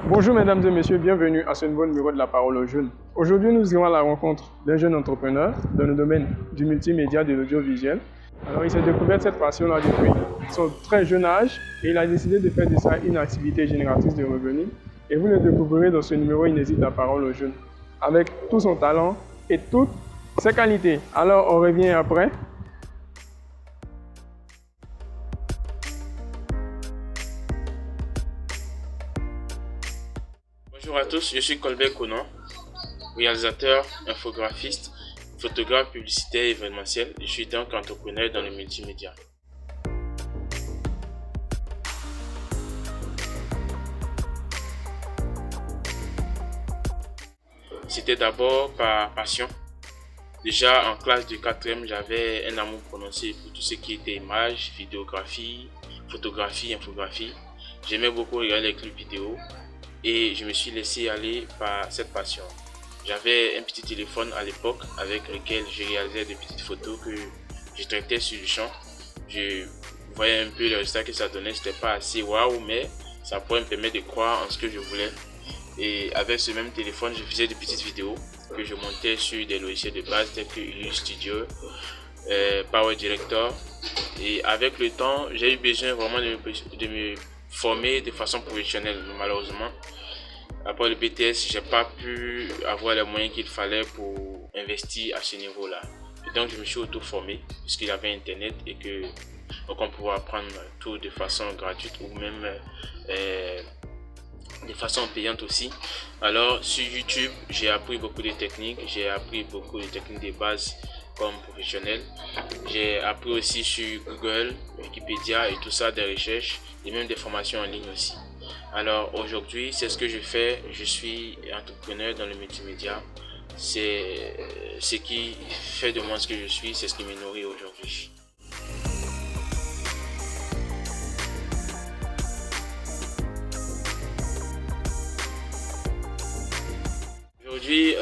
Bonjour mesdames et messieurs, bienvenue à ce nouveau numéro de la parole aux jeunes. Aujourd'hui, nous irons à la rencontre d'un jeune entrepreneur dans le domaine du multimédia, de l'audiovisuel. Alors, il s'est découvert cette passion-là depuis son très jeune âge et il a décidé de faire de ça une activité génératrice de revenus. Et vous le découvrirez dans ce numéro inédit de la parole aux jeunes, avec tout son talent et toutes ses qualités. Alors, on revient après. Bonjour à tous, je suis Colbert Conan, réalisateur, infographiste, photographe publicitaire et événementiel. Je suis donc entrepreneur dans le multimédia. C'était d'abord par passion. Déjà en classe de 4e, j'avais un amour prononcé pour tout ce qui était images, vidéographie, photographie, infographie. J'aimais beaucoup regarder les clips vidéo et je me suis laissé aller par cette passion. J'avais un petit téléphone à l'époque avec lequel je réalisais des petites photos que je traitais sur le champ. Je voyais un peu le résultat que ça donnait, c'était pas assez waouh, mais ça pourrait me permettre de croire en ce que je voulais. Et avec ce même téléphone, je faisais des petites vidéos que je montais sur des logiciels de base tels que Illustrator, Power Director. Et avec le temps, j'ai eu besoin vraiment de me former de façon professionnelle. Malheureusement, après le BTS, j'ai pas pu avoir les moyens qu'il fallait pour investir à ce niveau-là. Et donc, je me suis auto-formé puisqu'il y avait Internet et que donc on pouvait apprendre tout de façon gratuite ou même de façon payante aussi. Alors sur YouTube, j'ai appris beaucoup de techniques, de base comme professionnel. J'ai appris aussi sur Google, Wikipédia et tout ça, des recherches et même des formations en ligne aussi. Alors aujourd'hui, c'est ce que je fais. Je suis entrepreneur dans le multimédia. C'est ce qui fait de moi ce que je suis, c'est ce qui me nourrit aujourd'hui. Aujourd'hui,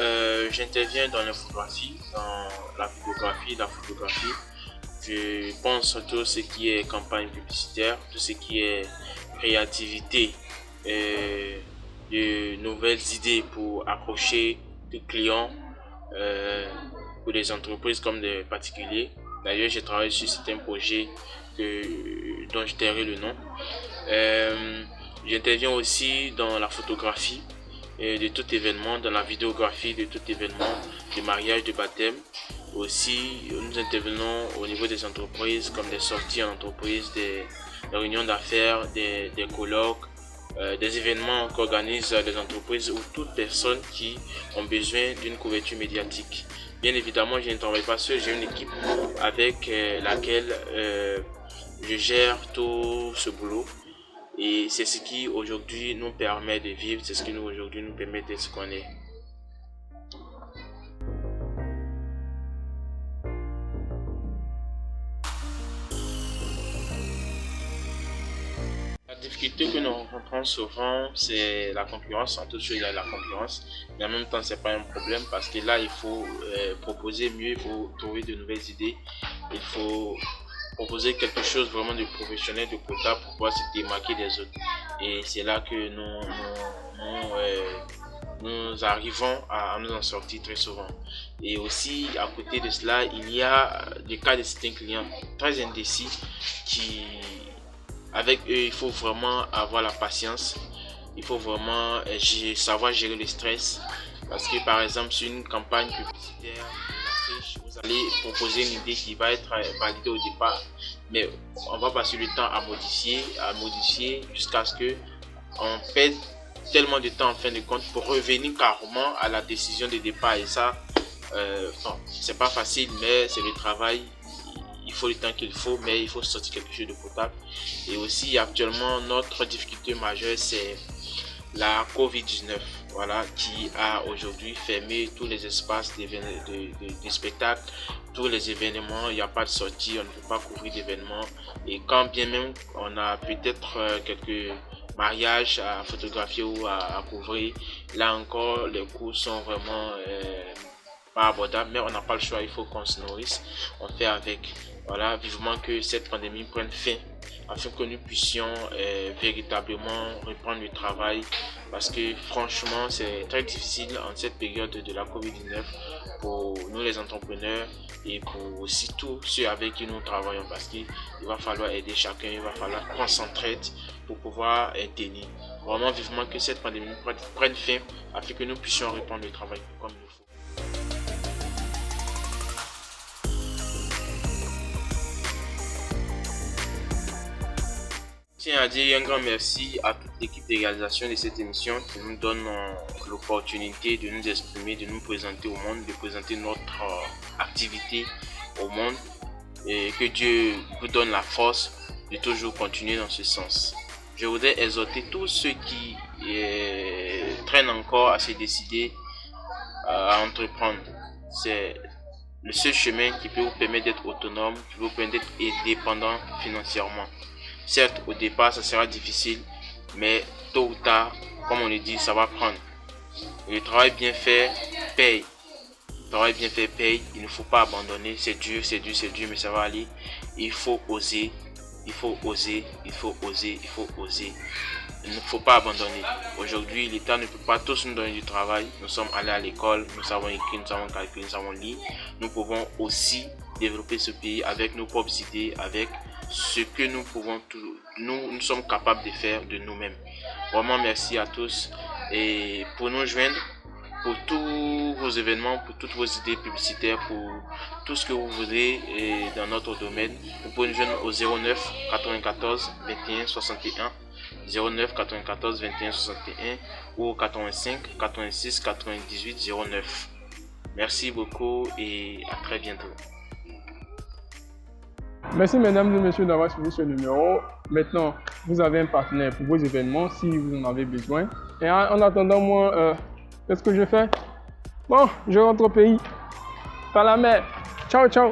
j'interviens dans l'infographie, dans la vidéographie, la photographie. Je pense à tout ce qui est campagne publicitaire, tout ce qui est créativité, de nouvelles idées pour accrocher des clients, pour des entreprises comme des particuliers. D'ailleurs, j'ai travaillé sur certains projets dont je tairai le nom. J'interviens aussi dans la photographie de tout événement, dans la vidéographie de tout événement, de mariage, de baptême. Aussi, nous intervenons au niveau des entreprises, comme des sorties en entreprise, des réunions d'affaires, des colloques, des événements qu'organisent les entreprises ou toute personne qui ont besoin d'une couverture médiatique. Bien évidemment, je ne travaille pas seul, j'ai une équipe avec laquelle je gère tout ce boulot. Et c'est ce qui aujourd'hui nous permet de vivre, c'est ce qui aujourd'hui nous permet d'être ce qu'on est. La difficulté que nous rencontrons souvent, c'est la concurrence. En tout cas, il y a la concurrence, mais en même temps, c'est pas un problème parce que là, il faut proposer mieux, il faut trouver de nouvelles idées, il faut proposer quelque chose vraiment de professionnel, de potable pour pouvoir se démarquer des autres. Et c'est là que nous arrivons à nous en sortir très souvent. Et aussi, à côté de cela, il y a des cas de certains clients très indécis avec eux, il faut vraiment avoir la patience. Il faut vraiment savoir gérer le stress. Parce que par exemple, sur une campagne publicitaire, vous allez proposer une idée qui va être validée au départ, mais on va passer le temps à modifier jusqu'à ce que on perde tellement de temps en fin de compte pour revenir carrément à la décision de départ. Et ça, c'est pas facile, mais c'est le travail. Il faut le temps qu'il faut, mais il faut sortir quelque chose de potable. Et aussi, actuellement, notre difficulté majeure, c'est la COVID-19, voilà, qui a aujourd'hui fermé tous les espaces de spectacle, tous les événements. Il n'y a pas de sortie, on ne peut pas couvrir d'événements. Et quand bien même on a peut-être quelques mariages à photographier ou à couvrir, là encore, les coûts sont vraiment pas abordables, mais on n'a pas le choix, il faut qu'on se nourrisse, on fait avec. Voilà, vivement que cette pandémie prenne fin afin que nous puissions véritablement reprendre le travail parce que franchement, c'est très difficile en cette période de la COVID-19 pour nous les entrepreneurs et pour aussi tous ceux avec qui nous travaillons, parce qu'il va falloir aider chacun, il va falloir qu'on s'entraide pour pouvoir tenir. Vraiment vivement que cette pandémie prenne fin afin que nous puissions reprendre le travail comme il faut. Je tiens à dire un grand merci à toute l'équipe de réalisation de cette émission qui nous donne l'opportunité de nous exprimer, de nous présenter au monde, de présenter notre activité au monde, et que Dieu vous donne la force de toujours continuer dans ce sens. Je voudrais exhorter tous ceux qui traînent encore à se décider à entreprendre. C'est le seul chemin qui peut vous permettre d'être autonome, qui vous permet d'être indépendant financièrement. Certes, au départ, ça sera difficile, mais tôt ou tard, comme on le dit, ça va prendre. Le travail bien fait paye. Le travail bien fait paye. Il ne faut pas abandonner. C'est dur, mais ça va aller. Il faut oser. Il faut oser. Il faut oser. Il faut oser. Il ne faut pas abandonner. Aujourd'hui, l'État ne peut pas tous nous donner du travail. Nous sommes allés à l'école, nous savons écrire, nous savons calculer, nous savons lire. Nous pouvons aussi développer ce pays avec nos propres idées, avec ce que nous pouvons, nous sommes capables de faire de nous-mêmes. Vraiment merci à tous, et pour nous joindre, pour tous vos événements, pour toutes vos idées publicitaires, pour tout ce que vous voulez dans notre domaine, vous pouvez nous joindre au 09 94 21 61 09 94 21 61 ou au 85 86 98 09. Merci beaucoup et à très bientôt. Merci mesdames et messieurs d'avoir suivi ce numéro. Maintenant, vous avez un partenaire pour vos événements si vous en avez besoin. Et en attendant, moi, qu'est-ce que je fais? Bon, je rentre au pays. Par la mer. Ciao, ciao.